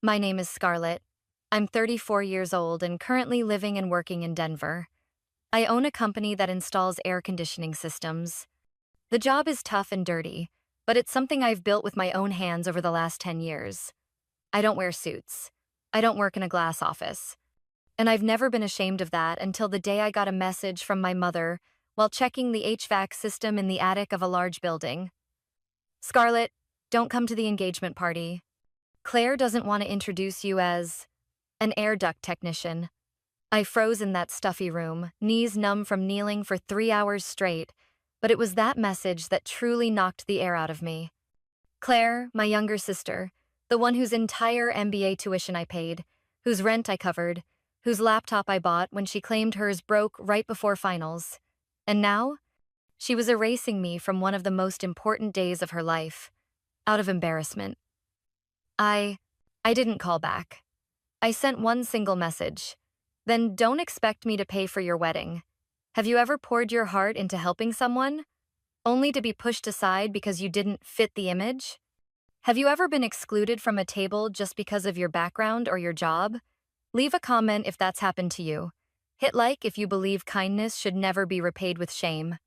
My name is Scarlett. I'm 34 years old and currently living and working in Denver. I own a company that installs air conditioning systems. The job is tough and dirty, but it's something I've built with my own hands over the last 10 years. I don't wear suits. I don't work in a glass office. And I've never been ashamed of that until the day I got a message from my mother while checking the HVAC system in the attic of a large building. Scarlett, don't come to the engagement party. Claire doesn't want to introduce you as an air duct technician. I froze in that stuffy room, knees numb from kneeling for 3 hours straight, but it was that message that truly knocked the air out of me. Claire, my younger sister, the one whose entire MBA tuition I paid, whose rent I covered, whose laptop I bought when she claimed hers broke right before finals. And now, she was erasing me from one of the most important days of her life, out of embarrassment. I didn't call back. I sent one single message. Then don't expect me to pay for your wedding. Have you ever poured your heart into helping someone, only to be pushed aside because you didn't fit the image? Have you ever been excluded from a table just because of your background or your job? Leave a comment if that's happened to you. Hit like if you believe kindness should never be repaid with shame.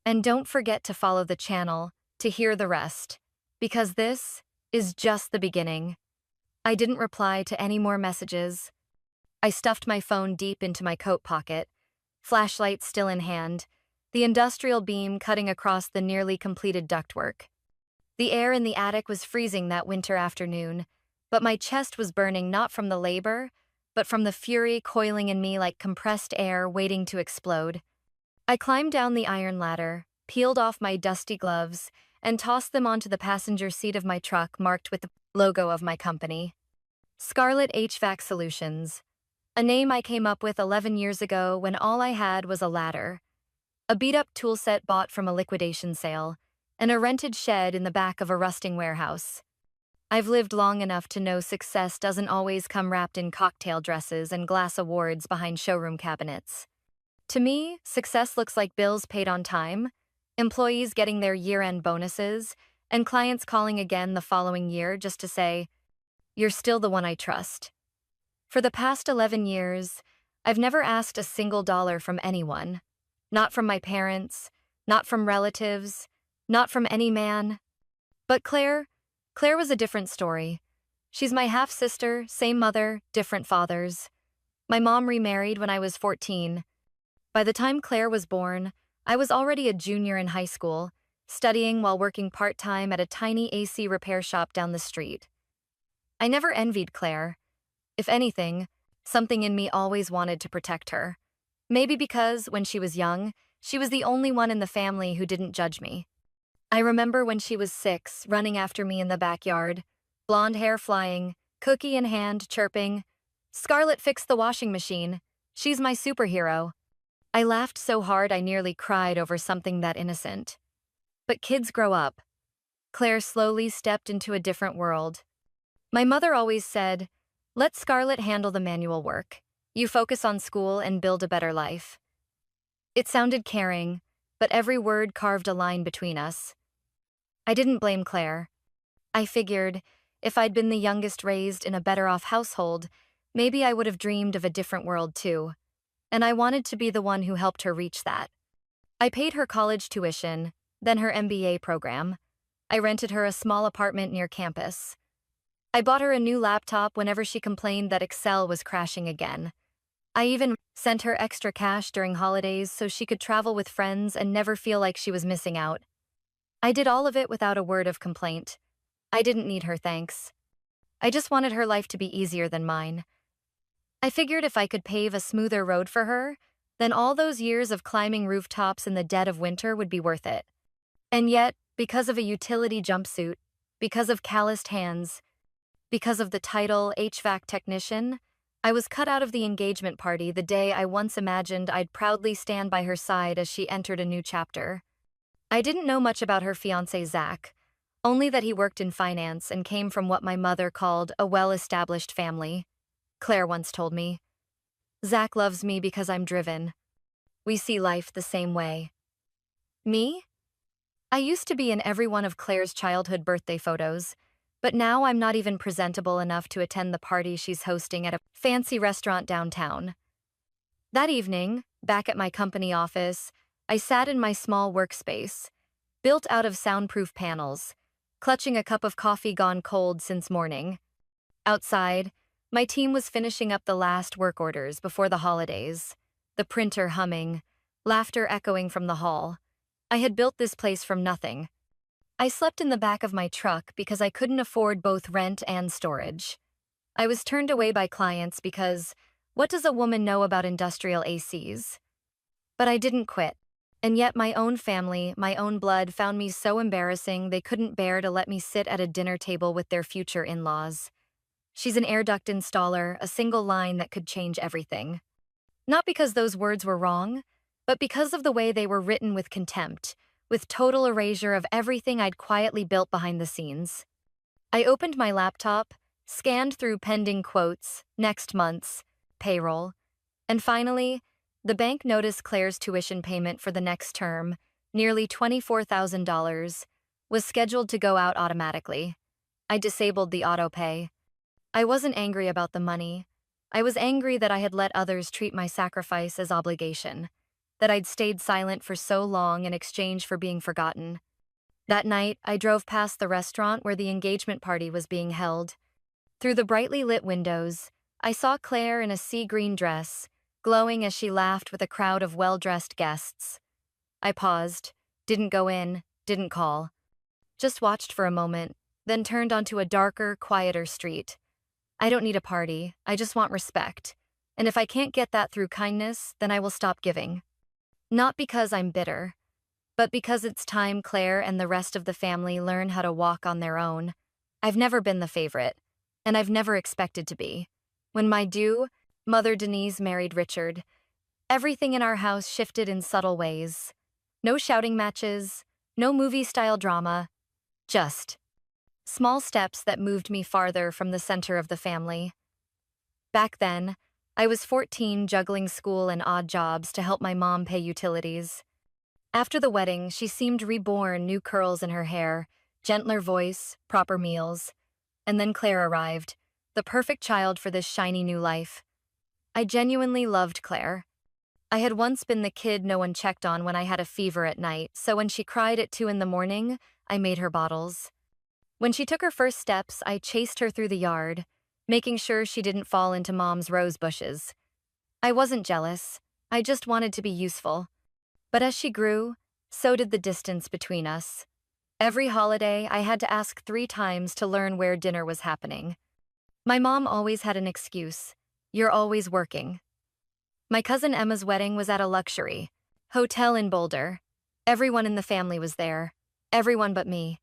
And don't forget to follow the channel to hear the rest, because this is just the beginning. I didn't reply to any more messages. I stuffed my phone deep into my coat pocket, flashlight still in hand, the industrial beam cutting across the nearly completed ductwork. The air in the attic was freezing that winter afternoon, but my chest was burning not from the labor, but from the fury coiling in me like compressed air waiting to explode. I climbed down the iron ladder, peeled off my dusty gloves, and tossed them onto the passenger seat of my truck marked with the logo of my company. Scarlett HVAC Solutions, a name I came up with 11 years ago when all I had was a ladder, a beat-up tool set bought from a liquidation sale, and a rented shed in the back of a rusting warehouse. I've lived long enough to know success doesn't always come wrapped in cocktail dresses and glass awards behind showroom cabinets. To me, success looks like bills paid on time, employees getting their year-end bonuses, and clients calling again the following year just to say, "You're still the one I trust." For the past 11 years, I've never asked a single dollar from anyone. Not from my parents, not from relatives, not from any man. But Claire was a different story. She's my half-sister, same mother, different fathers. My mom remarried when I was 14. By the time Claire was born, I was already a junior in high school, studying while working part-time at a tiny AC repair shop down the street. I never envied Claire. If anything, something in me always wanted to protect her. Maybe because, when she was young, she was the only one in the family who didn't judge me. I remember when she was 6, running after me in the backyard, blonde hair flying, cookie in hand, chirping, "Scarlett fixed the washing machine. She's my superhero." I laughed so hard I nearly cried over something that innocent. But kids grow up. Claire slowly stepped into a different world. My mother always said, "Let Scarlett handle the manual work. You focus on school and build a better life." It sounded caring, but every word carved a line between us. I didn't blame Claire. I figured, if I'd been the youngest raised in a better-off household, maybe I would have dreamed of a different world too. And I wanted to be the one who helped her reach that. I paid her college tuition, then her MBA program. I rented her a small apartment near campus. I bought her a new laptop whenever she complained that Excel was crashing again. I even sent her extra cash during holidays so she could travel with friends and never feel like she was missing out. I did all of it without a word of complaint. I didn't need her thanks. I just wanted her life to be easier than mine. I figured if I could pave a smoother road for her, then all those years of climbing rooftops in the dead of winter would be worth it. And yet, because of a utility jumpsuit, because of calloused hands, because of the title HVAC technician, I was cut out of the engagement party the day I once imagined I'd proudly stand by her side as she entered a new chapter. I didn't know much about her fiancé, Zach, only that he worked in finance and came from what my mother called a well-established family. Claire once told me, "Zach loves me because I'm driven. We see life the same way." Me? I used to be in every one of Claire's childhood birthday photos. But now I'm not even presentable enough to attend the party she's hosting at a fancy restaurant downtown. That evening, back at my company office, I sat in my small workspace, built out of soundproof panels, clutching a cup of coffee gone cold since morning. Outside, my team was finishing up the last work orders before the holidays, the printer humming, laughter echoing from the hall. I had built this place from nothing. I slept in the back of my truck because I couldn't afford both rent and storage. I was turned away by clients because what does a woman know about industrial ACs? But I didn't quit. And yet my own family, my own blood found me so embarrassing they couldn't bear to let me sit at a dinner table with their future in-laws. She's an air duct installer, a single line that could change everything. Not because those words were wrong, but because of the way they were written with contempt, with total erasure of everything I'd quietly built behind the scenes. I opened my laptop, scanned through pending quotes, next month's, payroll, and finally, the bank noticed Claire's tuition payment for the next term, nearly $24,000, was scheduled to go out automatically. I disabled the autopay. I wasn't angry about the money. I was angry that I had let others treat my sacrifice as obligation, that I'd stayed silent for so long in exchange for being forgotten. That night, I drove past the restaurant where the engagement party was being held. Through the brightly lit windows, I saw Claire in a sea-green dress, glowing as she laughed with a crowd of well-dressed guests. I paused, didn't go in, didn't call. Just watched for a moment, then turned onto a darker, quieter street. I don't need a party, I just want respect. And if I can't get that through kindness, then I will stop giving. Not because I'm bitter, but because it's time Claire and the rest of the family learn how to walk on their own. I've never been the favorite, and I've never expected to be. When my Mother Denise married Richard, everything in our house shifted in subtle ways. No shouting matches, no movie-style drama, just small steps that moved me farther from the center of the family. Back then, I was 14 juggling school and odd jobs to help my mom pay utilities. After the wedding, she seemed reborn, new curls in her hair, gentler voice, proper meals. And then Claire arrived, the perfect child for this shiny new life. I genuinely loved Claire. I had once been the kid no one checked on when I had a fever at night, so when she cried at 2 in the morning, I made her bottles. When she took her first steps, I chased her through the yard, making sure she didn't fall into Mom's rose bushes. I wasn't jealous, I just wanted to be useful. But as she grew, so did the distance between us. Every holiday, I had to ask 3 times to learn where dinner was happening. My mom always had an excuse. You're always working. My cousin Emma's wedding was at a luxury hotel in Boulder. Everyone in the family was there. Everyone but me.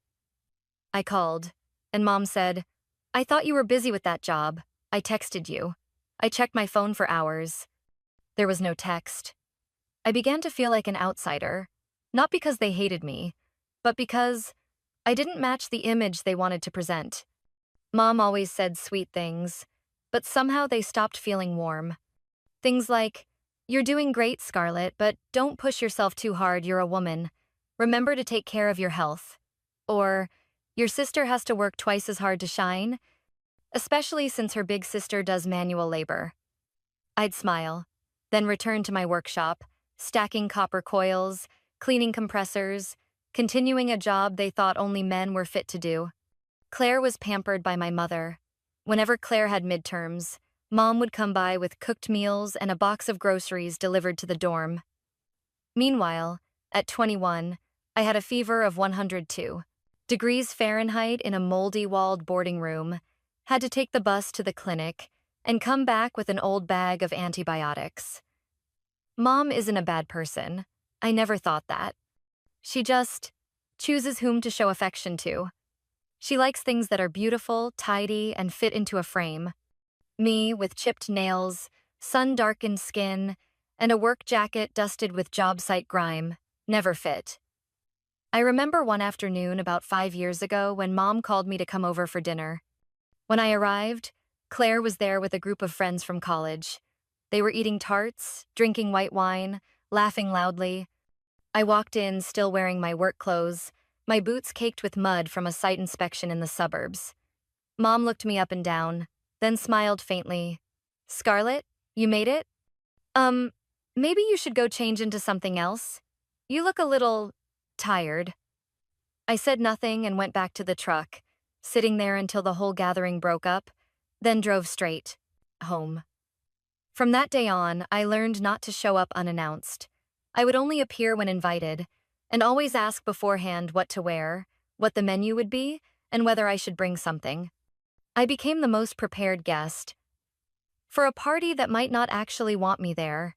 I called, and Mom said, I thought you were busy with that job. I texted you. I checked my phone for hours. There was no text. I began to feel like an outsider, not because they hated me, but because I didn't match the image they wanted to present. Mom always said sweet things, but somehow they stopped feeling warm. Things like, you're doing great, Scarlett, but don't push yourself too hard, you're a woman. Remember to take care of your health. Or, your sister has to work twice as hard to shine, especially since her big sister does manual labor. I'd smile, then return to my workshop, stacking copper coils, cleaning compressors, continuing a job they thought only men were fit to do. Claire was pampered by my mother. Whenever Claire had midterms, Mom would come by with cooked meals and a box of groceries delivered to the dorm. Meanwhile, at 21, I had a fever of 102 degrees Fahrenheit in a moldy-walled boarding room, had to take the bus to the clinic, and come back with an old bag of antibiotics. Mom isn't a bad person. I never thought that. She just chooses whom to show affection to. She likes things that are beautiful, tidy, and fit into a frame. Me, with chipped nails, sun-darkened skin, and a work jacket dusted with job site grime, never fit. I remember one afternoon about 5 years ago when Mom called me to come over for dinner. When I arrived, Claire was there with a group of friends from college. They were eating tarts, drinking white wine, laughing loudly. I walked in, still wearing my work clothes, my boots caked with mud from a site inspection in the suburbs. Mom looked me up and down, then smiled faintly. Scarlett, you made it? Um, Maybe you should go change into something else. You look a little tired. I said nothing and went back to the truck, sitting there until the whole gathering broke up, then drove straight home. From that day on, I learned not to show up unannounced. I would only appear when invited, and always ask beforehand what to wear, what the menu would be, and whether I should bring something. I became the most prepared guest. For a party that might not actually want me there,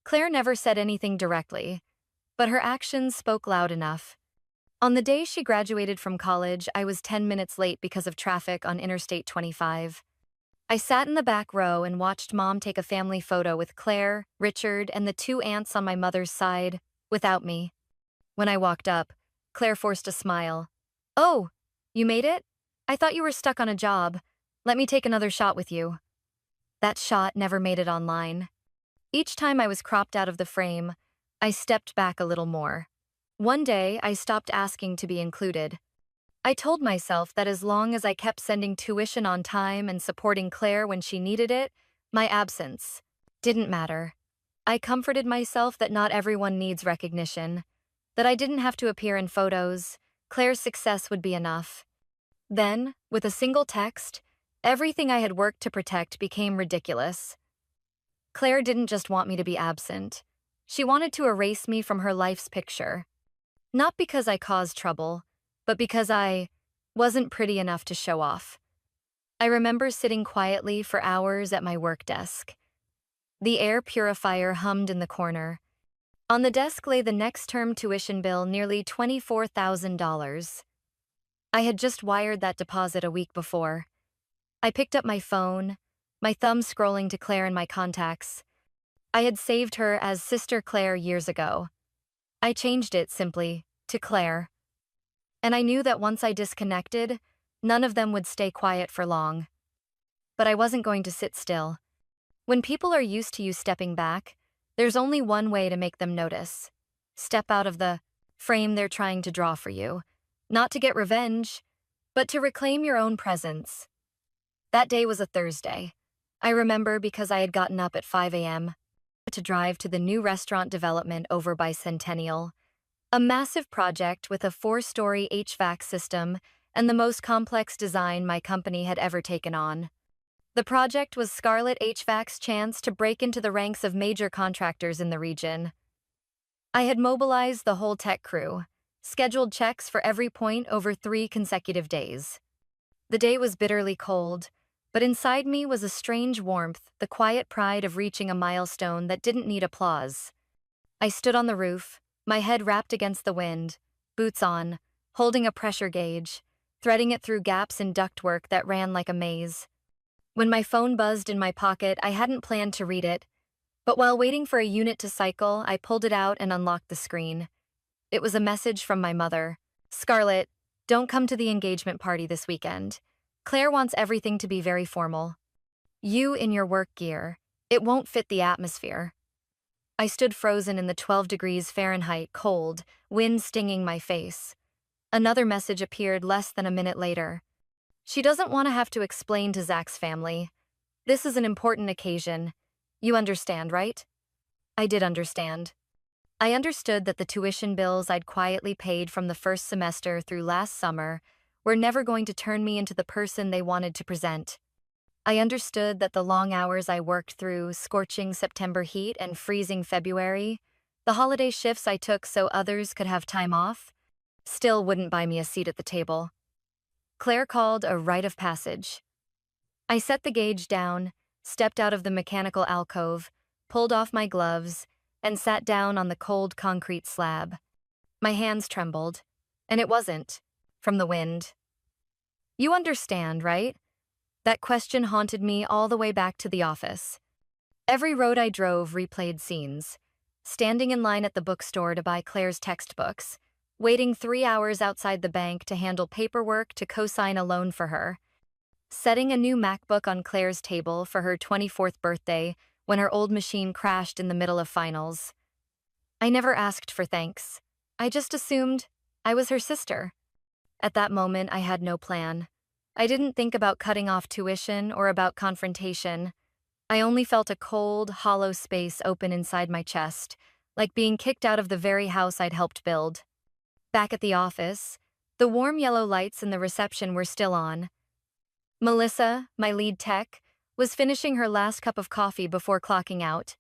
Claire never said anything directly, but her actions spoke loud enough. On the day she graduated from college, I was 10 minutes late because of traffic on Interstate 25. I sat in the back row and watched Mom take a family photo with Claire, Richard, and the two aunts on my mother's side, without me. When I walked up, Claire forced a smile. "Oh, you made it? I thought you were stuck on a job. Let me take another shot with you." That shot never made it online. Each time I was cropped out of the frame, I stepped back a little more. One day, I stopped asking to be included. I told myself that as long as I kept sending tuition on time and supporting Claire when she needed it, my absence didn't matter. I comforted myself that not everyone needs recognition, that I didn't have to appear in photos. Claire's success would be enough. Then, with a single text, everything I had worked to protect became ridiculous. Claire didn't just want me to be absent. She wanted to erase me from her life's picture. Not because I caused trouble, but because I wasn't pretty enough to show off. I remember sitting quietly for hours at my work desk. The air purifier hummed in the corner. On the desk lay the next term tuition bill, nearly $24,000. I had just wired that deposit a week before. I picked up my phone, my thumb scrolling to Claire in my contacts. I had saved her as Sister Claire years ago. I changed it simply to Claire. And I knew that once I disconnected, none of them would stay quiet for long. But I wasn't going to sit still. When people are used to you stepping back, there's only one way to make them notice. Step out of the frame they're trying to draw for you. Not to get revenge, but to reclaim your own presence. That day was a Thursday. I remember because I had gotten up at 5 a.m. to drive to the new restaurant development over by Centennial. A massive project with a 4-story HVAC system and the most complex design my company had ever taken on. The project was Scarlett HVAC's chance to break into the ranks of major contractors in the region. I had mobilized the whole tech crew, scheduled checks for every point over 3 consecutive days. The day was bitterly cold, but inside me was a strange warmth, the quiet pride of reaching a milestone that didn't need applause. I stood on the roof, my head wrapped against the wind, boots on, holding a pressure gauge, threading it through gaps in ductwork that ran like a maze. When my phone buzzed in my pocket, I hadn't planned to read it, but while waiting for a unit to cycle, I pulled it out and unlocked the screen. It was a message from my mother. "Scarlett, don't come to the engagement party this weekend. Claire wants everything to be very formal. You in your work gear. It won't fit the atmosphere." I stood frozen in the 12 degrees Fahrenheit cold, wind stinging my face. Another message appeared less than a minute later. "She doesn't want to have to explain to Zach's family. This is an important occasion. You understand, right?" I did understand. I understood that the tuition bills I'd quietly paid from the first semester through last summer were never going to turn me into the person they wanted to present. I understood that the long hours I worked through scorching September heat and freezing February, the holiday shifts I took so others could have time off, still wouldn't buy me a seat at the table. Claire called a rite of passage. I set the gauge down, stepped out of the mechanical alcove, pulled off my gloves, and sat down on the cold concrete slab. My hands trembled, and it wasn't from the wind. "You understand, right?" That question haunted me all the way back to the office. Every road I drove replayed scenes. Standing in line at the bookstore to buy Claire's textbooks, waiting 3 hours outside the bank to handle paperwork to co-sign a loan for her, setting a new MacBook on Claire's table for her 24th birthday when her old machine crashed in the middle of finals. I never asked for thanks. I just assumed I was her sister. At that moment, I had no plan. I didn't think about cutting off tuition or about confrontation. I only felt a cold, hollow space open inside my chest, like being kicked out of the very house I'd helped build. Back at the office, the warm yellow lights in the reception were still on. Melissa, my lead tech, was finishing her last cup of coffee before clocking out.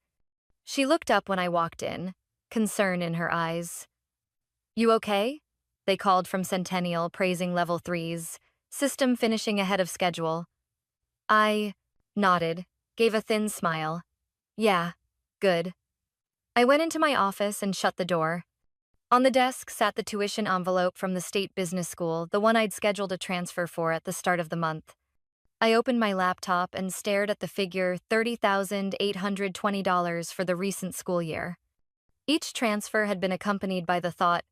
She looked up when I walked in, concern in her eyes. "You okay?" They called from Centennial, praising level 3's, system finishing ahead of schedule. I nodded, gave a thin smile. "Yeah, good." I went into my office and shut the door. On the desk sat the tuition envelope from the state business school, the one I'd scheduled a transfer for at the start of the month. I opened my laptop and stared at the figure $30,820 for the recent school year. Each transfer had been accompanied by the thought,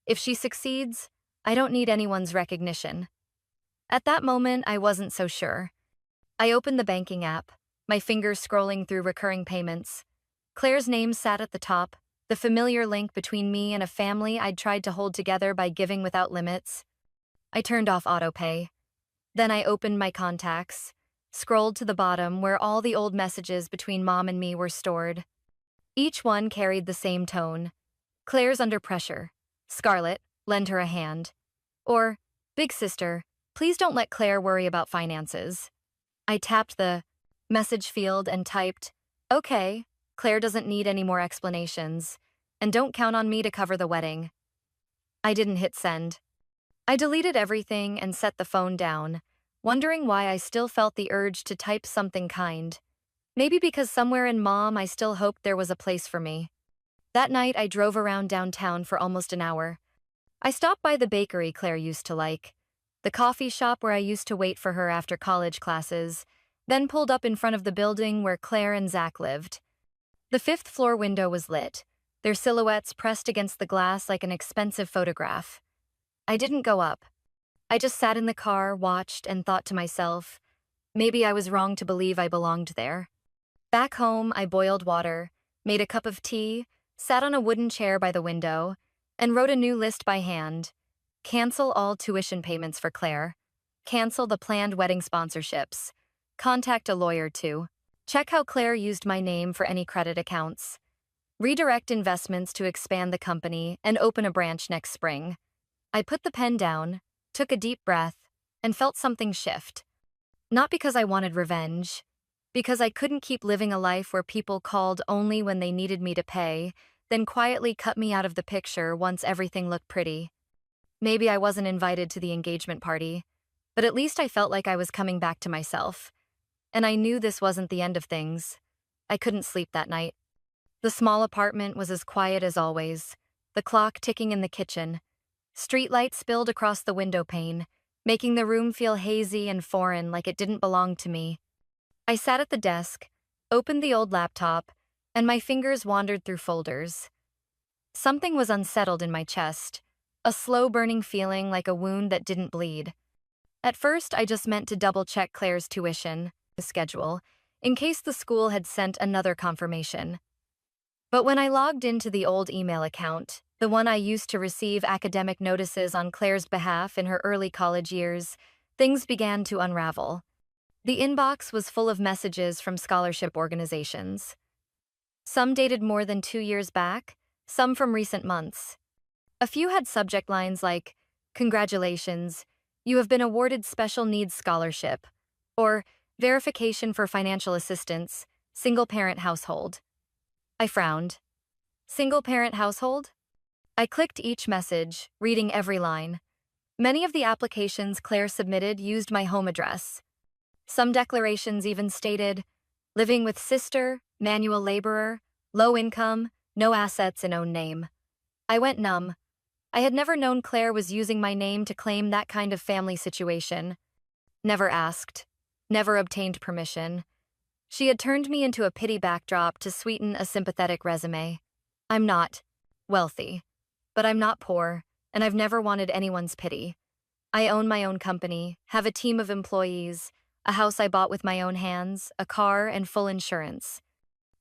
if she succeeds, I don't need anyone's recognition. At that moment, I wasn't so sure. I opened the banking app, my fingers scrolling through recurring payments. Claire's name sat at the top, the familiar link between me and a family I'd tried to hold together by giving without limits. I turned off autopay. Then I opened my contacts, scrolled to the bottom where all the old messages between Mom and me were stored. Each one carried the same tone. "Claire's under pressure. Scarlett, lend her a hand." Or, "Big sister, please don't let Claire worry about finances." I tapped the message field and typed, "Okay, Claire doesn't need any more explanations, and don't count on me to cover the wedding." I didn't hit send. I deleted everything and set the phone down, wondering why I still felt the urge to type something kind. Maybe because somewhere in Mom I still hoped there was a place for me. That night I drove around downtown for almost an hour. I stopped by the bakery Claire used to like, the coffee shop where I used to wait for her after college classes, then pulled up in front of the building where Claire and Zach lived. The fifth-floor window was lit, their silhouettes pressed against the glass like an expensive photograph. I didn't go up. I just sat in the car, watched, and thought to myself, maybe I was wrong to believe I belonged there. Back home, I boiled water, made a cup of tea, sat on a wooden chair by the window, and wrote a new list by hand. Cancel all tuition payments for Claire. Cancel the planned wedding sponsorships. Contact a lawyer too. Check how Claire used my name for any credit accounts. Redirect investments to expand the company and open a branch next spring. I put the pen down, took a deep breath, and felt something shift. Not because I wanted revenge, because I couldn't keep living a life where people called only when they needed me to pay, then quietly cut me out of the picture once everything looked pretty. Maybe I wasn't invited to the engagement party, but at least I felt like I was coming back to myself. And I knew this wasn't the end of things. I couldn't sleep that night. The small apartment was as quiet as always, the clock ticking in the kitchen. Streetlight spilled across the window pane, making the room feel hazy and foreign like it didn't belong to me. I sat at the desk, opened the old laptop, and my fingers wandered through folders. Something was unsettled in my chest, a slow-burning feeling like a wound that didn't bleed. At first, I just meant to double-check Claire's tuition schedule, in case the school had sent another confirmation. But when I logged into the old email account, the one I used to receive academic notices on Claire's behalf in her early college years, things began to unravel. The inbox was full of messages from scholarship organizations. Some dated more than 2 years back, some from recent months. A few had subject lines like, "Congratulations, you have been awarded special needs scholarship," or "Verification for financial assistance, single-parent household." I frowned. Single-parent household? I clicked each message, reading every line. Many of the applications Claire submitted used my home address. Some declarations even stated, living with sister, manual laborer, low income, no assets in own name. I went numb. I had never known Claire was using my name to claim that kind of family situation. Never asked. Never obtained permission. She had turned me into a pity backdrop to sweeten a sympathetic resume. I'm not wealthy, but I'm not poor, and I've never wanted anyone's pity. I own my own company, have a team of employees, a house I bought with my own hands, a car, and full insurance.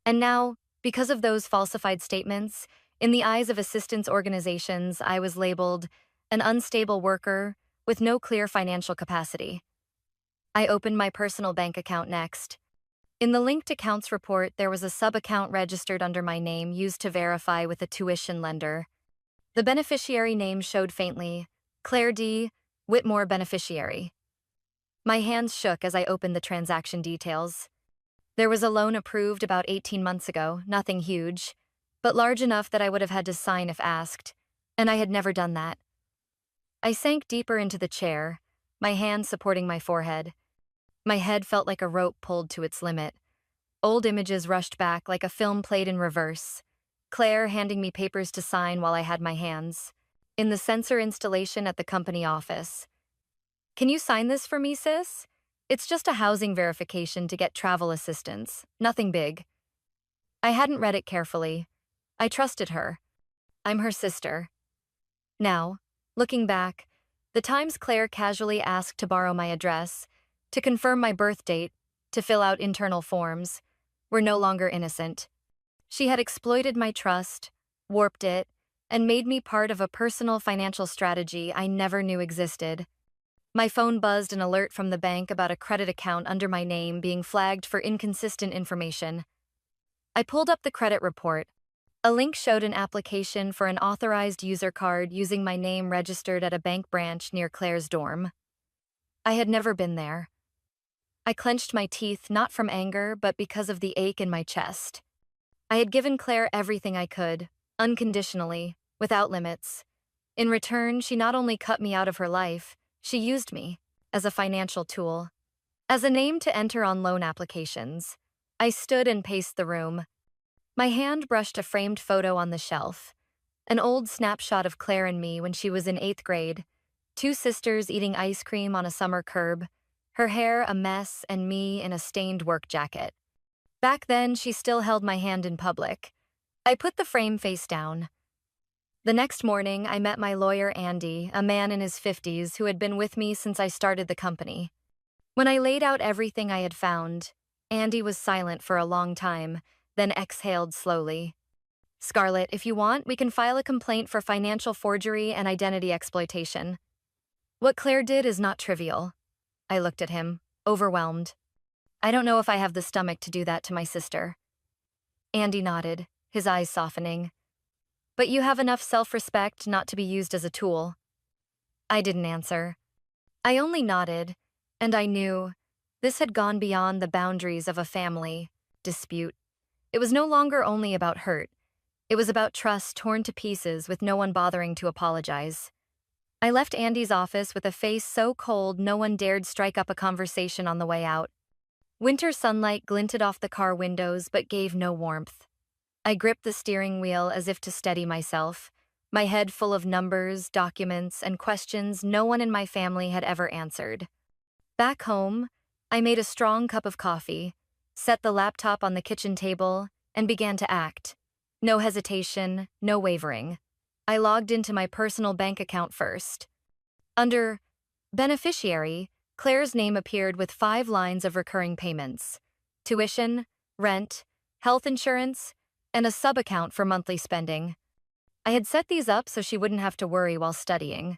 And now, because of those falsified statements, in the eyes of assistance organizations, I was labeled an unstable worker with no clear financial capacity. I opened my personal bank account next. In the linked accounts report, there was a sub-account registered under my name used to verify with a tuition lender. The beneficiary name showed faintly, Claire D. Whitmore beneficiary. My hands shook as I opened the transaction details. There was a loan approved about 18 months ago, nothing huge, but large enough that I would have had to sign if asked, and I had never done that. I sank deeper into the chair, my hands supporting my forehead. My head felt like a rope pulled to its limit. Old images rushed back like a film played in reverse. Claire handing me papers to sign while I had my hands. In the sensor installation at the company office. "Can you sign this for me, sis? It's just a housing verification to get travel assistance, nothing big." I hadn't read it carefully. I trusted her. I'm her sister. Now, looking back, the times Claire casually asked to borrow my address, to confirm my birth date, to fill out internal forms, were no longer innocent. She had exploited my trust, warped it, and made me part of a personal financial strategy I never knew existed. My phone buzzed an alert from the bank about a credit account under my name being flagged for inconsistent information. I pulled up the credit report. A link showed an application for an authorized user card using my name registered at a bank branch near Claire's dorm. I had never been there. I clenched my teeth not from anger, but because of the ache in my chest. I had given Claire everything I could, unconditionally, without limits. In return, she not only cut me out of her life, she used me as a financial tool, as a name to enter on loan applications. I stood and paced the room. My hand brushed a framed photo on the shelf, an old snapshot of Claire and me when she was in 8th grade, two sisters eating ice cream on a summer curb, her hair a mess and me in a stained work jacket. Back then, she still held my hand in public. I put the frame face down. The next morning, I met my lawyer, Andy, a man in his 50s who had been with me since I started the company. When I laid out everything I had found, Andy was silent for a long time, then exhaled slowly. "Scarlett, if you want, we can file a complaint for financial forgery and identity exploitation. What Claire did is not trivial." I looked at him, overwhelmed. "I don't know if I have the stomach to do that to my sister." Andy nodded, his eyes softening. "But you have enough self-respect not to be used as a tool." I didn't answer. I only nodded, and I knew this had gone beyond the boundaries of a family dispute. It was no longer only about hurt. It was about trust torn to pieces with no one bothering to apologize. I left Andy's office with a face so cold no one dared strike up a conversation on the way out. Winter sunlight glinted off the car windows but gave no warmth. I gripped the steering wheel as if to steady myself, my head full of numbers, documents, and questions no one in my family had ever answered. Back home, I made a strong cup of coffee, set the laptop on the kitchen table, and began to act. No hesitation, no wavering. I logged into my personal bank account first. Under beneficiary, Claire's name appeared with 5 lines of recurring payments: tuition, rent, health insurance, and a sub-account for monthly spending. I had set these up so she wouldn't have to worry while studying.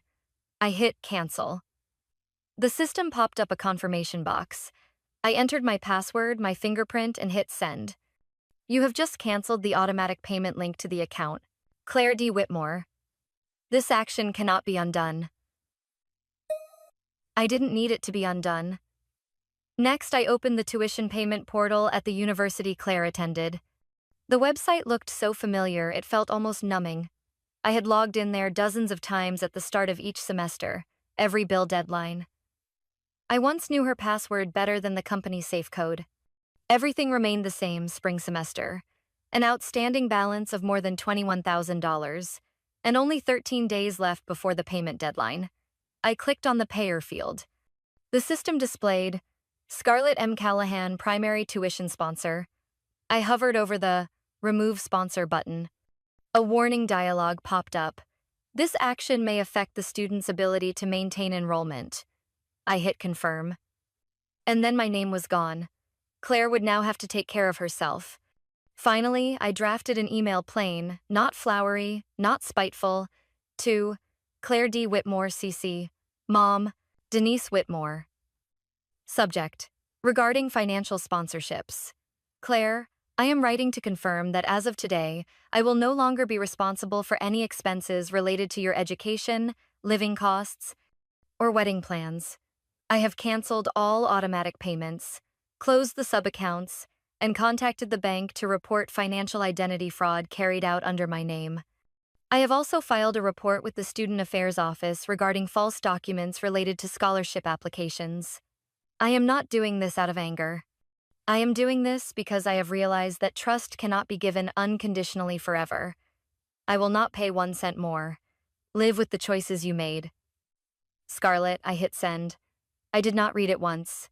I hit cancel. The system popped up a confirmation box. I entered my password, my fingerprint, and hit send. "You have just canceled the automatic payment link to the account. Claire D. Whitmore. This action cannot be undone." I didn't need it to be undone. Next, I opened the tuition payment portal at the university Claire attended. The website looked so familiar it felt almost numbing. I had logged in there dozens of times at the start of each semester, every bill deadline. I once knew her password better than the company's safe code. Everything remained the same spring semester. An outstanding balance of more than $21,000, and only 13 days left before the payment deadline. I clicked on the payer field. The system displayed, Scarlett M. Callahan, primary tuition sponsor. I hovered over the Remove Sponsor button. A warning dialog popped up. This action may affect the student's ability to maintain enrollment. I hit confirm. And then my name was gone. Claire would now have to take care of herself. Finally, I drafted an email plain, not flowery, not spiteful, to Claire D. Whitmore CC, Mom, Denise Whitmore. Subject: regarding financial sponsorships. Claire, I am writing to confirm that as of today, I will no longer be responsible for any expenses related to your education, living costs, or wedding plans. I have canceled all automatic payments, closed the sub-accounts, and contacted the bank to report financial identity fraud carried out under my name. I have also filed a report with the Student Affairs Office regarding false documents related to scholarship applications. I am not doing this out of anger. I am doing this because I have realized that trust cannot be given unconditionally forever. I will not pay 1 cent more. Live with the choices you made. Scarlett, I hit send. I did not read it once.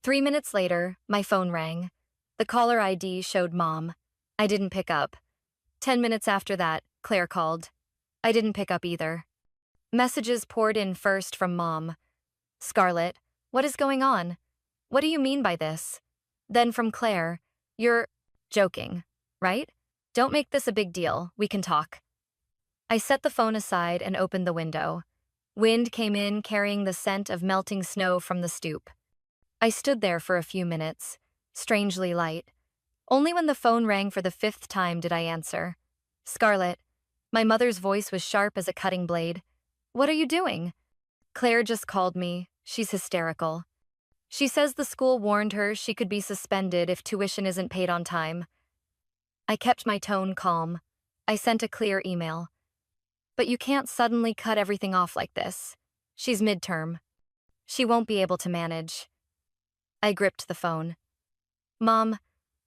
3 minutes later, my phone rang. The caller ID showed Mom. I didn't pick up. 10 minutes after that, Claire called. I didn't pick up either. Messages poured in first from Mom. Scarlett, what is going on? What do you mean by this? Then from Claire, you're joking, right? Don't make this a big deal, we can talk. I set the phone aside and opened the window. Wind came in carrying the scent of melting snow from the stoop. I stood there for a few minutes, strangely light. Only when the phone rang for the 5th time did I answer. Scarlett, my mother's voice was sharp as a cutting blade. What are you doing? Claire just called me. She's hysterical. She says the school warned her she could be suspended if tuition isn't paid on time. I kept my tone calm. I sent a clear email. But you can't suddenly cut everything off like this. She's midterm. She won't be able to manage. I gripped the phone. Mom,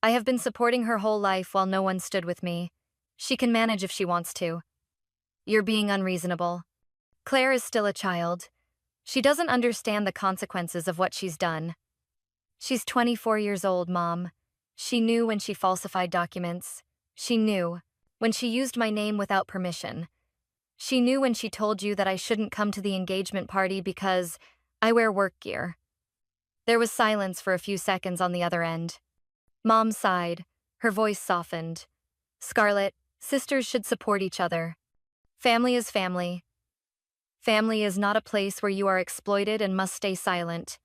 I have been supporting her whole life while no one stood with me. She can manage if she wants to. You're being unreasonable. Claire is still a child. She doesn't understand the consequences of what she's done. She's 24 years old, Mom. She knew when she falsified documents. She knew when she used my name without permission. She knew when she told you that I shouldn't come to the engagement party because I wear work gear. There was silence for a few seconds on the other end. Mom sighed. Her voice softened. Scarlett, sisters should support each other. Family is family. Family is not a place where you are exploited and must stay silent.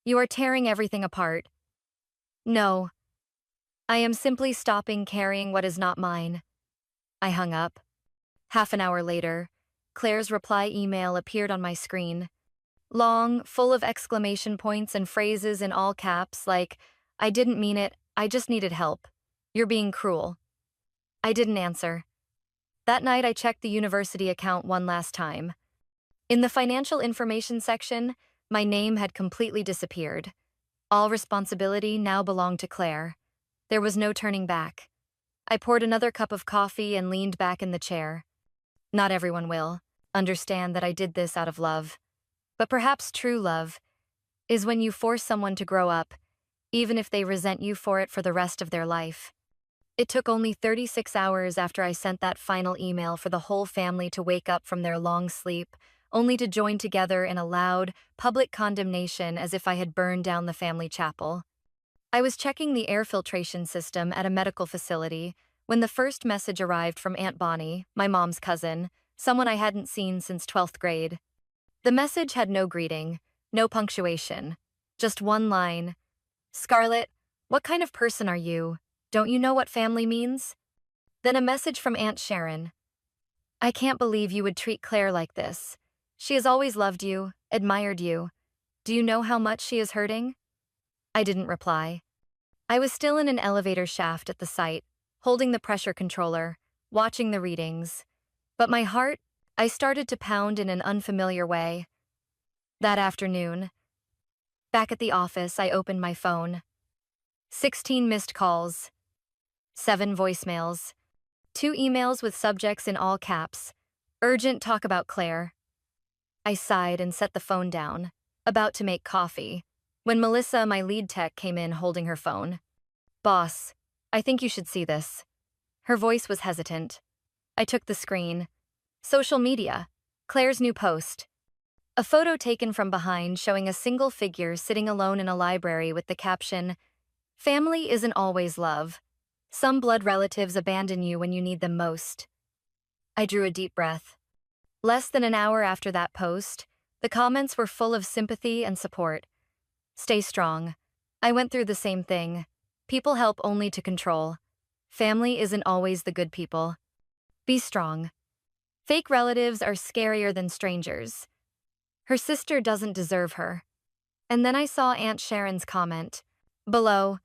You are tearing everything apart. No. I am simply stopping carrying what is not mine. I hung up. Half an hour later, Claire's reply email appeared on my screen. Long, full of exclamation points and phrases in all caps like, I didn't mean it, I just needed help. You're being cruel. I didn't answer. That night I checked the university account one last time. In the financial information section, my name had completely disappeared. All responsibility now belonged to Claire. There was no turning back. I poured another cup of coffee and leaned back in the chair. Not everyone will understand that I did this out of love. But perhaps true love is when you force someone to grow up, even if they resent you for it for the rest of their life. It took only 36 hours after I sent that final email for the whole family to wake up from their long sleep, only to join together in a loud, public condemnation as if I had burned down the family chapel. I was checking the air filtration system at a medical facility when the first message arrived from Aunt Bonnie, my mom's cousin, someone I hadn't seen since 12th grade. The message had no greeting, no punctuation, just one line. Scarlett, what kind of person are you? Don't you know what family means? Then a message from Aunt Sharon. I can't believe you would treat Claire like this. She has always loved you, admired you. Do you know how much she is hurting? I didn't reply. I was still in an elevator shaft at the site, holding the pressure controller, watching the readings. But my heart, I started to pound in an unfamiliar way. That afternoon, back at the office, I opened my phone. 16 missed calls, 7 voicemails, 2 emails with subjects in all caps. Urgent talk about Claire. I sighed and set the phone down, about to make coffee, when Melissa, my lead tech, came in holding her phone. Boss, I think you should see this. Her voice was hesitant. I took the screen. Social media. Claire's new post. A photo taken from behind showing a single figure sitting alone in a library with the caption, Family isn't always love. Some blood relatives abandon you when you need them most. I drew a deep breath. Less than an hour after that post, the comments were full of sympathy and support. Stay strong. I went through the same thing. People help only to control. Family isn't always the good people. Be strong. Fake relatives are scarier than strangers. Her sister doesn't deserve her. And then I saw Aunt Sharon's comment. Below,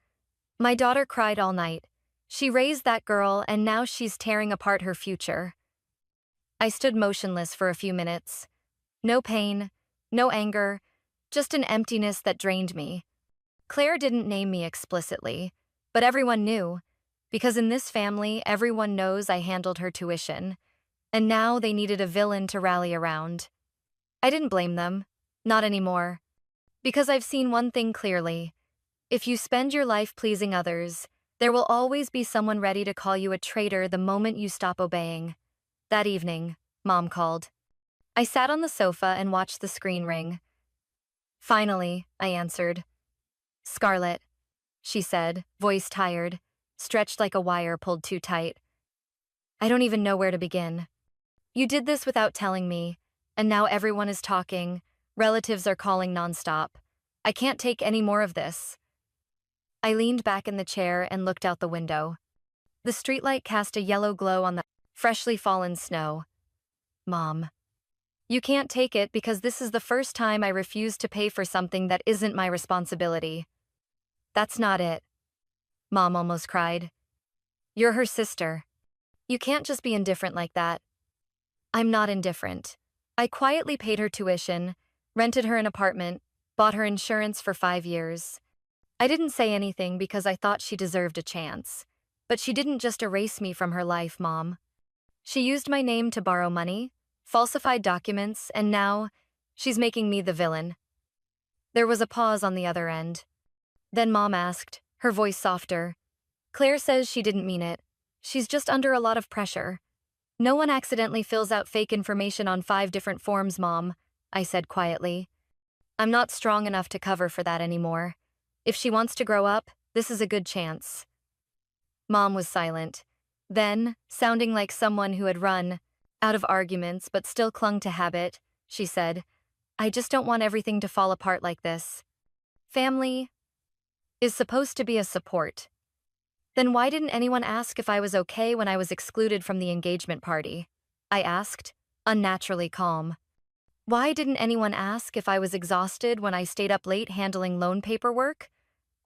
my daughter cried all night. She raised that girl and now she's tearing apart her future. I stood motionless for a few minutes. No pain, no anger, just an emptiness that drained me. Claire didn't name me explicitly, but everyone knew, because in this family, everyone knows I handled her tuition, and now they needed a villain to rally around. I didn't blame them, not anymore, because I've seen one thing clearly. If you spend your life pleasing others, there will always be someone ready to call you a traitor the moment you stop obeying. That evening, Mom called. I sat on the sofa and watched the screen ring. Finally, I answered. Scarlett, she said, voice tired, stretched like a wire pulled too tight. I don't even know where to begin. You did this without telling me, and now everyone is talking, relatives are calling nonstop. I can't take any more of this. I leaned back in the chair and looked out the window. The streetlight cast a yellow glow on the freshly fallen snow. Mom. You can't take it because this is the first time I refuse to pay for something that isn't my responsibility. That's not it. Mom almost cried. You're her sister. You can't just be indifferent like that. I'm not indifferent. I quietly paid her tuition, rented her an apartment, bought her insurance for 5 years. I didn't say anything because I thought she deserved a chance. But she didn't just erase me from her life, Mom. She used my name to borrow money, falsified documents, and now she's making me the villain. There was a pause on the other end. Then Mom asked, her voice softer. Claire says she didn't mean it. She's just under a lot of pressure. No one accidentally fills out fake information on 5 different forms, Mom, I said quietly. I'm not strong enough to cover for that anymore. If she wants to grow up, this is a good chance. Mom was silent. Then, sounding like someone who had run out of arguments but still clung to habit, she said, I just don't want everything to fall apart like this. Family is supposed to be a support. Then why didn't anyone ask if I was okay when I was excluded from the engagement party? I asked, unnaturally calm. Why didn't anyone ask if I was exhausted when I stayed up late handling loan paperwork?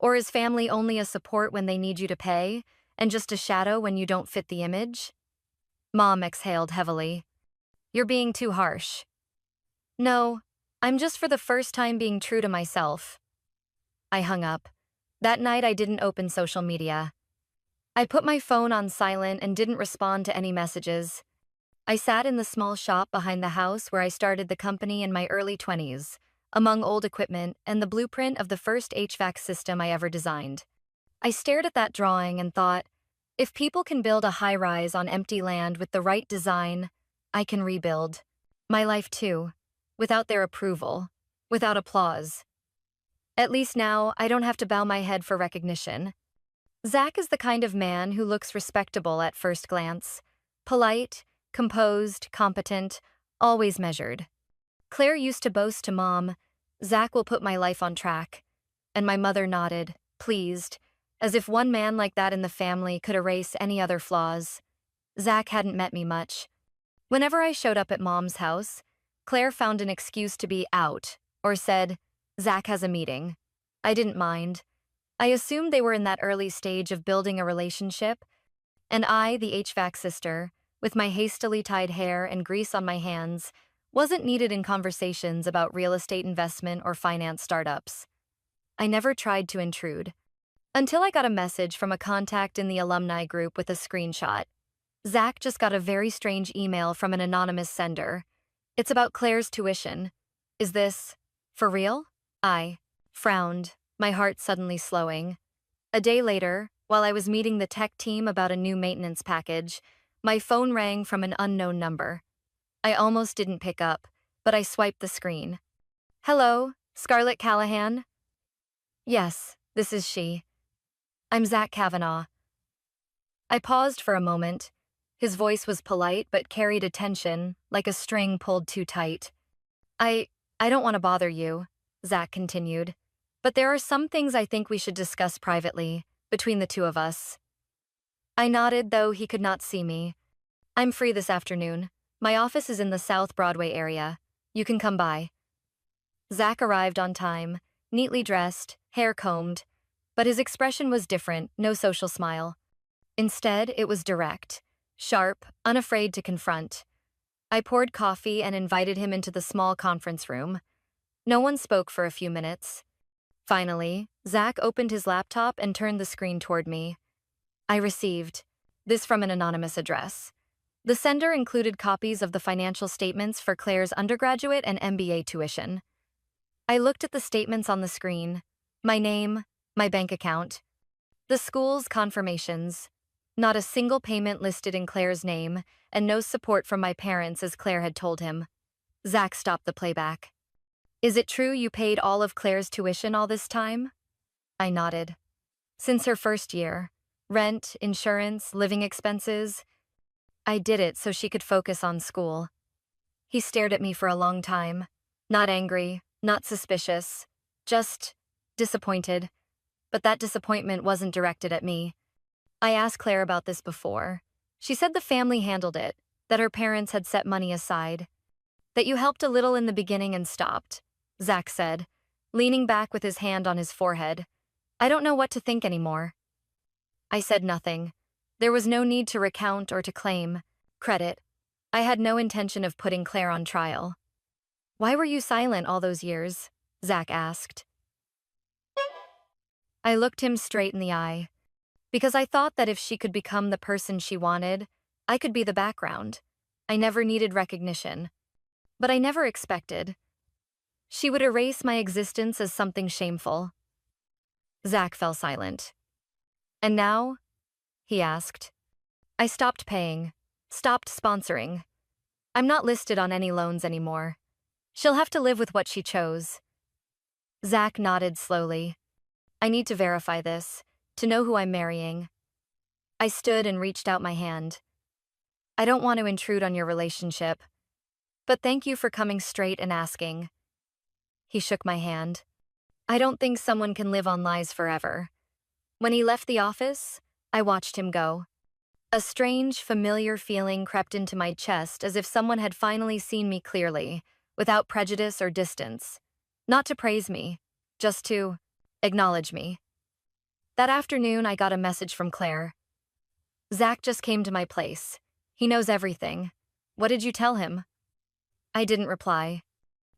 Or is family only a support when they need you to pay, and just a shadow when you don't fit the image? Mom exhaled heavily. You're being too harsh. No, I'm just for the first time being true to myself. I hung up. That night I didn't open social media. I put my phone on silent and didn't respond to any messages. I sat in the small shop behind the house where I started the company in my early 20s, among old equipment and the blueprint of the first HVAC system I ever designed. I stared at that drawing and thought, if people can build a high-rise on empty land with the right design, I can rebuild my life too, without their approval, without applause. At least now, I don't have to bow my head for recognition. Zach is the kind of man who looks respectable at first glance. Polite, composed, competent, always measured. Claire used to boast to Mom, Zach will put my life on track. And my mother nodded, pleased, as if one man like that in the family could erase any other flaws. Zach hadn't met me much. Whenever I showed up at Mom's house, Claire found an excuse to be out, or said, Zach has a meeting. I didn't mind. I assumed they were in that early stage of building a relationship, and I, the HVAC sister, with my hastily tied hair and grease on my hands, wasn't needed in conversations about real estate investment or finance startups. I never tried to intrude. Until I got a message from a contact in the alumni group with a screenshot. Zach just got a very strange email from an anonymous sender. It's about Claire's tuition. Is this for real? I frowned, my heart suddenly slowing. A day later, while I was meeting the tech team about a new maintenance package, my phone rang from an unknown number. I almost didn't pick up, but I swiped the screen. Hello, Scarlett Callahan? Yes, this is she. I'm Zach Kavanaugh. I paused for a moment. His voice was polite but carried a tension, like a string pulled too tight. I don't want to bother you, Zach continued. But there are some things I think we should discuss privately, between the two of us. I nodded, though he could not see me. I'm free this afternoon. My office is in the South Broadway area. You can come by. Zach arrived on time, neatly dressed, hair combed, but his expression was different, no social smile. Instead, it was direct, sharp, unafraid to confront. I poured coffee and invited him into the small conference room. No one spoke for a few minutes. Finally, Zach opened his laptop and turned the screen toward me. I received this from an anonymous address. The sender included copies of the financial statements for Claire's undergraduate and MBA tuition. I looked at the statements on the screen, my name, my bank account, the school's confirmations. Not a single payment listed in Claire's name, and no support from my parents as Claire had told him. Zach stopped the playback. Is it true you paid all of Claire's tuition all this time? I nodded. Since her first year. Rent, insurance, living expenses. I did it so she could focus on school. He stared at me for a long time. Not angry, not suspicious, just disappointed. But that disappointment wasn't directed at me. I asked Claire about this before. She said the family handled it, that her parents had set money aside. That you helped a little in the beginning and stopped, Zach said, leaning back with his hand on his forehead. I don't know what to think anymore. I said nothing. There was no need to recount or to claim credit. I had no intention of putting Claire on trial. Why were you silent all those years? Zach asked. I looked him straight in the eye. Because I thought that if she could become the person she wanted, I could be the background. I never needed recognition. But I never expected. She would erase my existence as something shameful. Zach fell silent. And now? He asked. I stopped paying, stopped sponsoring. I'm not listed on any loans anymore. She'll have to live with what she chose. Zach nodded slowly. I need to verify this, to know who I'm marrying. I stood and reached out my hand. I don't want to intrude on your relationship, but thank you for coming straight and asking. He shook my hand. I don't think someone can live on lies forever. When he left the office, I watched him go. A strange, familiar feeling crept into my chest as if someone had finally seen me clearly, without prejudice or distance. Not to praise me, just to acknowledge me. That afternoon, I got a message from Claire. Zach just came to my place. He knows everything. What did you tell him? I didn't reply.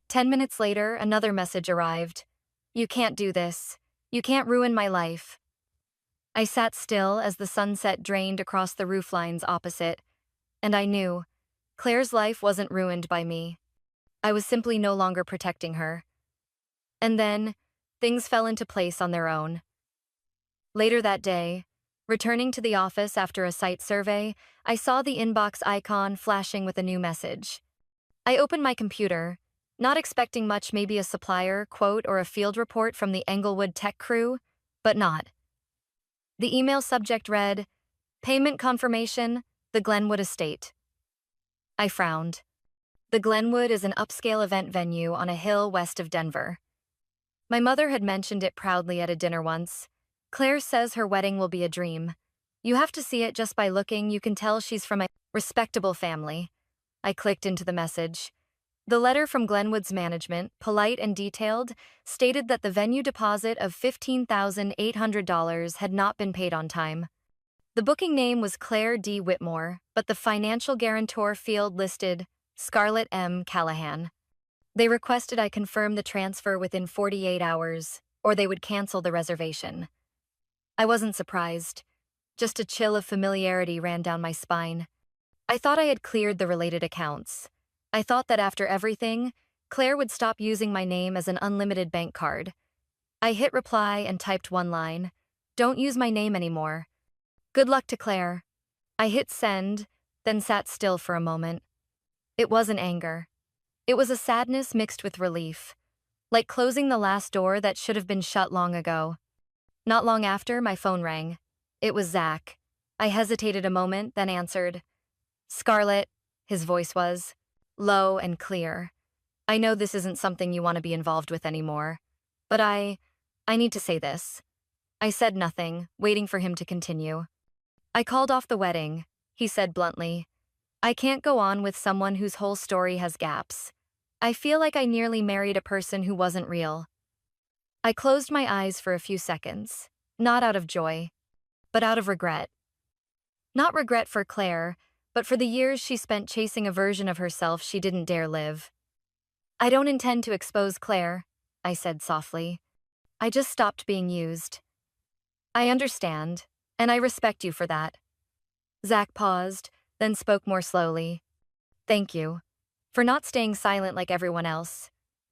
10 minutes later, another message arrived. You can't do this. You can't ruin my life. I sat still as the sunset drained across the rooflines opposite, and I knew Claire's life wasn't ruined by me. I was simply no longer protecting her. And then, things fell into place on their own. Later that day, returning to the office after a site survey, I saw the inbox icon flashing with a new message. I opened my computer, not expecting much, maybe a supplier, quote, or a field report from the Englewood tech crew, but not. The email subject read, Payment confirmation, the Glenwood estate. I frowned. The Glenwood is an upscale event venue on a hill west of Denver. My mother had mentioned it proudly at a dinner once. Claire says her wedding will be a dream. You have to see it just by looking. You can tell she's from a respectable family. I clicked into the message. The letter from Glenwood's management, polite and detailed, stated that the venue deposit of $15,800 had not been paid on time. The booking name was Claire D. Whitmore, but the financial guarantor field listed Scarlett M. Callahan. They requested I confirm the transfer within 48 hours, or they would cancel the reservation. I wasn't surprised. Just a chill of familiarity ran down my spine. I thought I had cleared the related accounts. I thought that after everything, Claire would stop using my name as an unlimited bank card. I hit reply and typed one line. Don't use my name anymore. Good luck to Claire. I hit send, then sat still for a moment. It wasn't anger. It was a sadness mixed with relief, like closing the last door that should have been shut long ago. Not long after, my phone rang. It was Zach. I hesitated a moment, then answered. Scarlett, his voice was low and clear. I know this isn't something you want to be involved with anymore, but I need to say this. I said nothing, waiting for him to continue. I called off the wedding, he said bluntly. I can't go on with someone whose whole story has gaps. I feel like I nearly married a person who wasn't real. I closed my eyes for a few seconds, not out of joy, but out of regret. Not regret for Claire, but for the years she spent chasing a version of herself she didn't dare live. I don't intend to expose Claire, I said softly. I just stopped being used. I understand, and I respect you for that. Zach paused, then spoke more slowly. Thank you. For not staying silent like everyone else.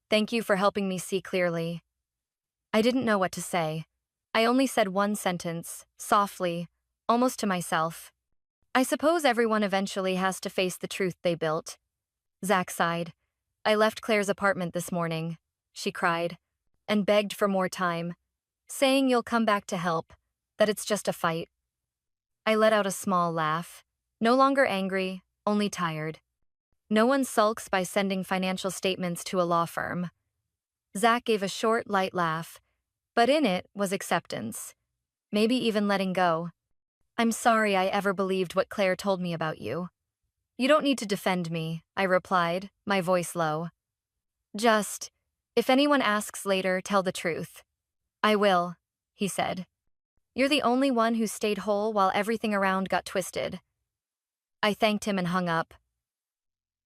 Thank you for helping me see clearly. I didn't know what to say. I only said one sentence, softly, almost to myself. I suppose everyone eventually has to face the truth they built. Zach sighed. I left Claire's apartment this morning, she cried, and begged for more time, saying you'll come back to help, that it's just a fight. I let out a small laugh, no longer angry, only tired. No one sulks by sending financial statements to a law firm. Zach gave a short, light laugh, but in it was acceptance, maybe even letting go. I'm sorry I ever believed what Claire told me about you. You don't need to defend me, I replied, my voice low. Just, if anyone asks later, tell the truth. I will, he said. You're the only one who stayed whole while everything around got twisted. I thanked him and hung up.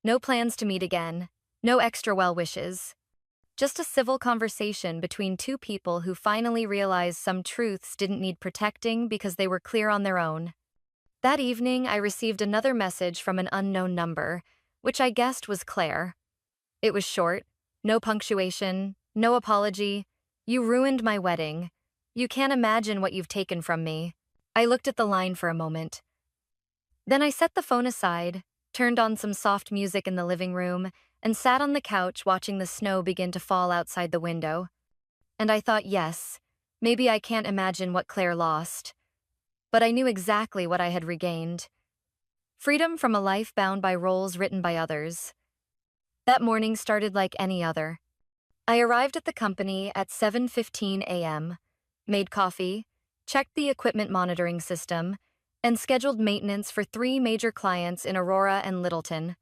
No plans to meet again, no extra well wishes. Just a civil conversation between two people who finally realized some truths didn't need protecting because they were clear on their own. That evening, I received another message from an unknown number, which I guessed was Claire. It was short, no punctuation, no apology. You ruined my wedding. You can't imagine what you've taken from me. I looked at the line for a moment. Then I set the phone aside, turned on some soft music in the living room, and sat on the couch watching the snow begin to fall outside the window. And I thought, yes, maybe I can't imagine what Claire lost. But I knew exactly what I had regained. Freedom from a life bound by roles written by others. That morning started like any other. I arrived at the company at 7:15 a.m., made coffee, checked the equipment monitoring system, and scheduled maintenance for 3 major clients in Aurora and Littleton.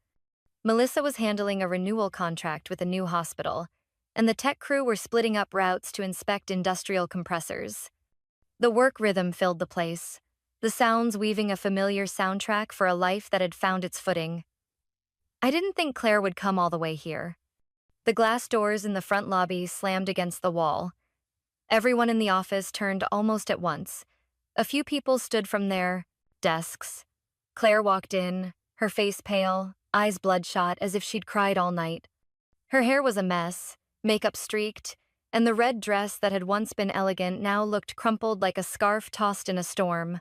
Melissa was handling a renewal contract with a new hospital, and the tech crew were splitting up routes to inspect industrial compressors. The work rhythm filled the place, the sounds weaving a familiar soundtrack for a life that had found its footing. I didn't think Claire would come all the way here. The glass doors in the front lobby slammed against the wall. Everyone in the office turned almost at once. A few people stood from their desks. Claire walked in, her face pale, eyes bloodshot as if she'd cried all night. Her hair was a mess, makeup streaked, and the red dress that had once been elegant now looked crumpled like a scarf tossed in a storm.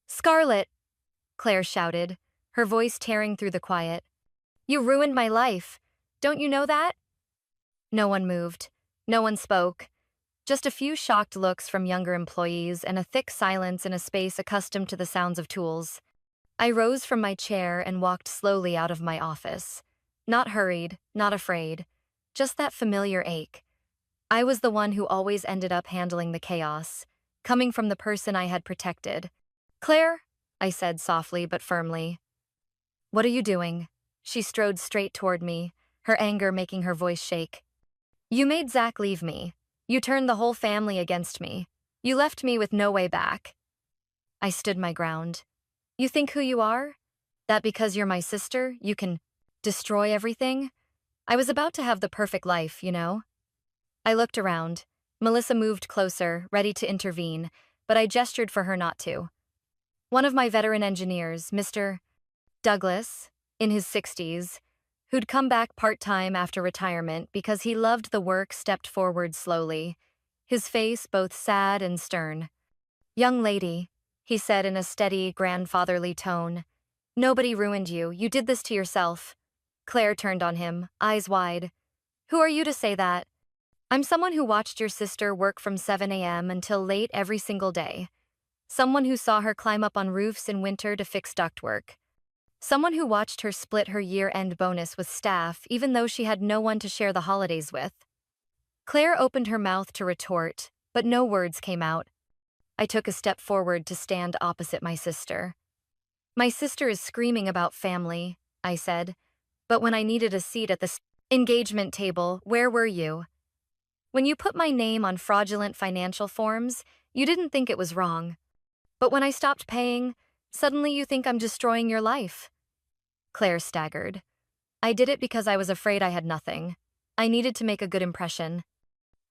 "Scarlett!" Claire shouted, her voice tearing through the quiet. "You ruined my life. Don't you know that?" No one moved. No one spoke. Just a few shocked looks from younger employees and a thick silence in a space accustomed to the sounds of tools. I rose from my chair and walked slowly out of my office. Not hurried, not afraid. Just that familiar ache. I was the one who always ended up handling the chaos, coming from the person I had protected. "Claire," I said softly but firmly. "What are you doing?" She strode straight toward me, her anger making her voice shake. "You made Zach leave me. You turned the whole family against me. You left me with no way back." I stood my ground. "You think who you are? That because you're my sister, you can destroy everything? I was about to have the perfect life, you know?" I looked around. Melissa moved closer, ready to intervene, but I gestured for her not to. One of my veteran engineers, Mr. Douglas, in his 60s, who'd come back part-time after retirement because he loved the work, stepped forward slowly, his face both sad and stern. "Young lady," he said in a steady, grandfatherly tone, "nobody ruined you. You did this to yourself." Claire turned on him, eyes wide. "Who are you to say that? I'm someone who watched your sister work from 7 a.m. until late every single day. Someone who saw her climb up on roofs in winter to fix ductwork. Someone who watched her split her year-end bonus with staff even though she had no one to share the holidays with." Claire opened her mouth to retort, but no words came out. I took a step forward to stand opposite my sister. My sister is screaming about family, I said, but when I needed a seat at the engagement table, where were you? When you put my name on fraudulent financial forms, you didn't think it was wrong. But when I stopped paying, suddenly you think I'm destroying your life. Claire staggered. I did it because I was afraid I had nothing. I needed to make a good impression.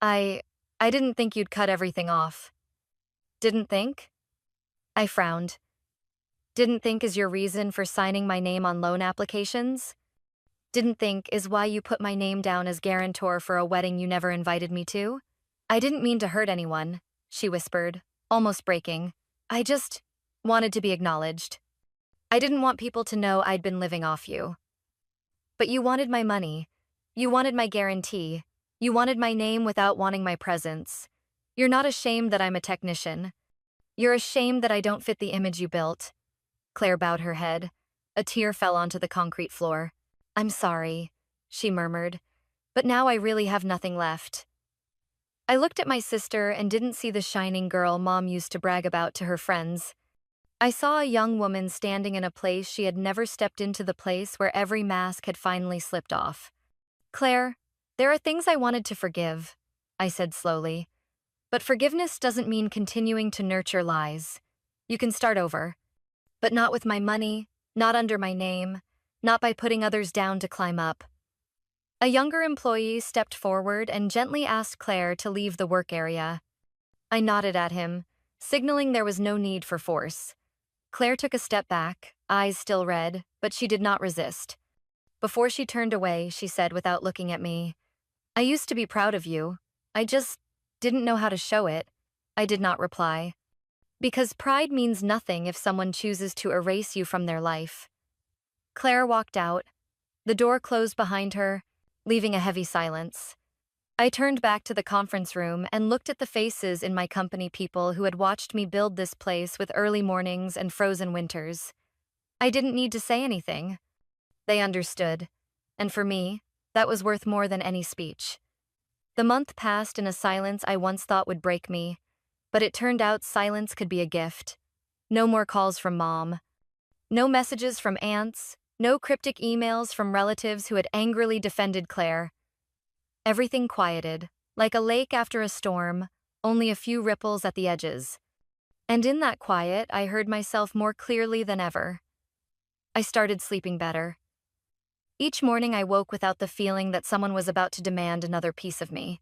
I didn't think you'd cut everything off. Didn't think? I frowned. Didn't think is your reason for signing my name on loan applications? Didn't think is why you put my name down as guarantor for a wedding you never invited me to? I didn't mean to hurt anyone, she whispered, almost breaking. I just wanted to be acknowledged. I didn't want people to know I'd been living off you. But you wanted my money. You wanted my guarantee. You wanted my name without wanting my presence. You're not ashamed that I'm a technician. You're ashamed that I don't fit the image you built. Claire bowed her head. A tear fell onto the concrete floor. I'm sorry, she murmured, but now I really have nothing left. I looked at my sister and didn't see the shining girl Mom used to brag about to her friends. I saw a young woman standing in a place she had never stepped into, the place where every mask had finally slipped off. Claire, there are things I wanted to forgive, I said slowly. But forgiveness doesn't mean continuing to nurture lies. You can start over. But not with my money, not under my name, not by putting others down to climb up. A younger employee stepped forward and gently asked Claire to leave the work area. I nodded at him, signaling there was no need for force. Claire took a step back, eyes still red, but she did not resist. Before she turned away, she said without looking at me, I used to be proud of you. I just didn't know how to show it. I did not reply. Because pride means nothing if someone chooses to erase you from their life. Claire walked out. The door closed behind her, leaving a heavy silence. I turned back to the conference room and looked at the faces in my company, people who had watched me build this place with early mornings and frozen winters. I didn't need to say anything. They understood, and for me, that was worth more than any speech. The month passed in a silence I once thought would break me, but it turned out silence could be a gift. No more calls from Mom. No messages from aunts. No cryptic emails from relatives who had angrily defended Claire. Everything quieted, like a lake after a storm, only a few ripples at the edges. And in that quiet, I heard myself more clearly than ever. I started sleeping better. Each morning I woke without the feeling that someone was about to demand another piece of me.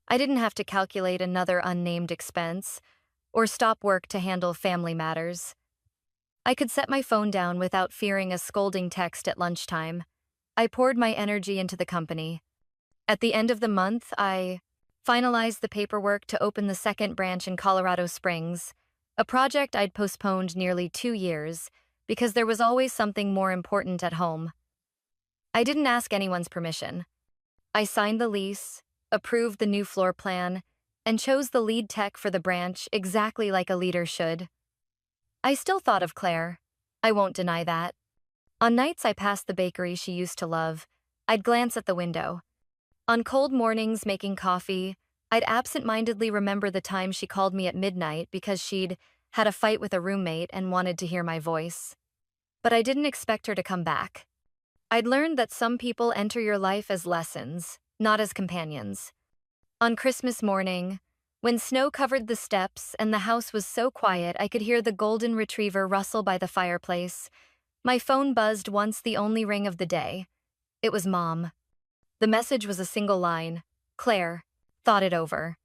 I didn't have to calculate another unnamed expense, or stop work to handle family matters. I could set my phone down without fearing a scolding text at lunchtime. I poured my energy into the company. At the end of the month, I finalized the paperwork to open the second branch in Colorado Springs, a project I'd postponed nearly 2 years because there was always something more important at home. I didn't ask anyone's permission. I signed the lease, approved the new floor plan, and chose the lead tech for the branch exactly like a leader should. I still thought of Claire. I won't deny that. On nights I passed the bakery she used to love, I'd glance at the window. On cold mornings making coffee, I'd absent-mindedly remember the time she called me at midnight because she'd had a fight with a roommate and wanted to hear my voice. But I didn't expect her to come back. I'd learned that some people enter your life as lessons, not as companions. On Christmas morning, when snow covered the steps and the house was so quiet I could hear the golden retriever rustle by the fireplace, my phone buzzed once, the only ring of the day. It was Mom. The message was a single line. Claire, thought it over.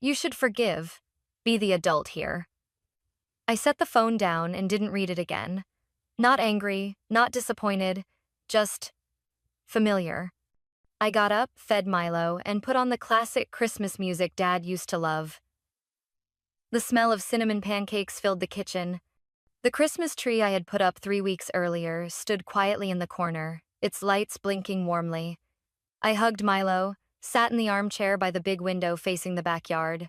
You should forgive. Be the adult here. I set the phone down and didn't read it again. Not angry, not disappointed, just familiar. I got up, fed Milo, and put on the classic Christmas music Dad used to love. The smell of cinnamon pancakes filled the kitchen. The Christmas tree I had put up 3 weeks earlier stood quietly in the corner, its lights blinking warmly. I hugged Milo, sat in the armchair by the big window facing the backyard.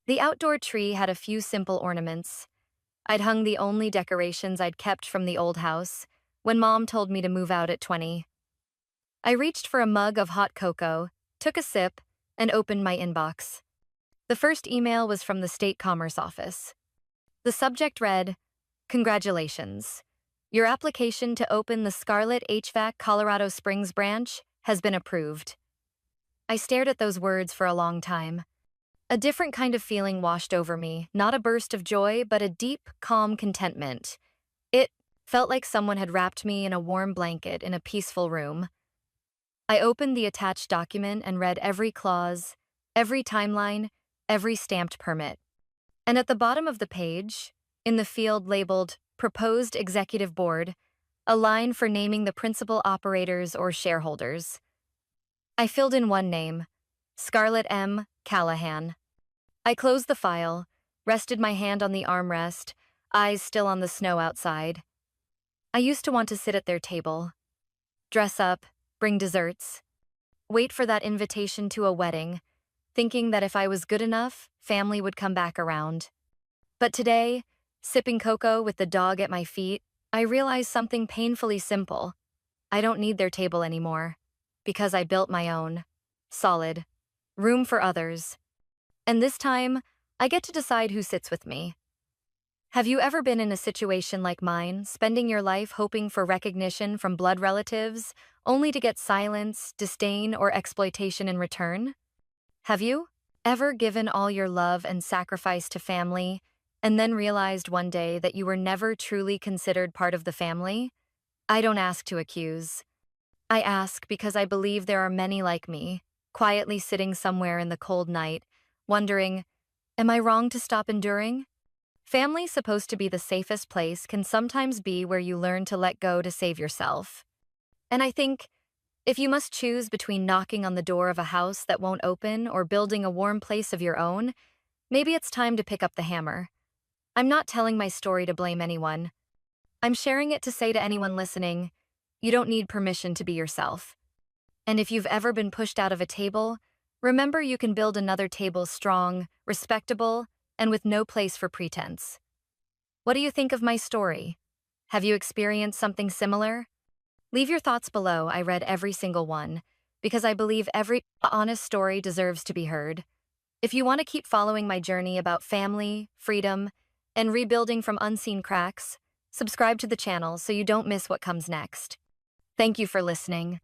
The outdoor tree had a few simple ornaments. I'd hung the only decorations I'd kept from the old house when Mom told me to move out at 20. I reached for a mug of hot cocoa, took a sip, and opened my inbox. The first email was from the State Commerce Office. The subject read, "Congratulations. Your application to open the Scarlet HVAC Colorado Springs branch has been approved." I stared at those words for a long time. A different kind of feeling washed over me, not a burst of joy, but a deep, calm contentment. It felt like someone had wrapped me in a warm blanket in a peaceful room. I opened the attached document and read every clause, every timeline, every stamped permit. And at the bottom of the page, in the field labeled Proposed Executive Board, a line for naming the principal operators or shareholders. I filled in one name, Scarlett M. Callahan. I closed the file, rested my hand on the armrest, eyes still on the snow outside. I used to want to sit at their table, dress up, bring desserts, wait for that invitation to a wedding, thinking that if I was good enough, family would come back around. But today, sipping cocoa with the dog at my feet, I realized something painfully simple. I don't need their table anymore, because I built my own. Solid. Room for others. And this time, I get to decide who sits with me. Have you ever been in a situation like mine, spending your life hoping for recognition from blood relatives, only to get silence, disdain, or exploitation in return? Have you ever given all your love and sacrifice to family, and then realized one day that you were never truly considered part of the family? I don't ask to accuse. I ask because I believe there are many like me, quietly sitting somewhere in the cold night, wondering, am I wrong to stop enduring? Family, supposed to be the safest place, can sometimes be where you learn to let go to save yourself. And I think, if you must choose between knocking on the door of a house that won't open or building a warm place of your own, maybe it's time to pick up the hammer. I'm not telling my story to blame anyone. I'm sharing it to say to anyone listening, you don't need permission to be yourself. And if you've ever been pushed out of a table, remember you can build another table strong, respectable, and with no place for pretense. What do you think of my story? Have you experienced something similar? Leave your thoughts below. I read every single one, because I believe every honest story deserves to be heard. If you want to keep following my journey about family, freedom, and rebuilding from unseen cracks, subscribe to the channel so you don't miss what comes next. Thank you for listening.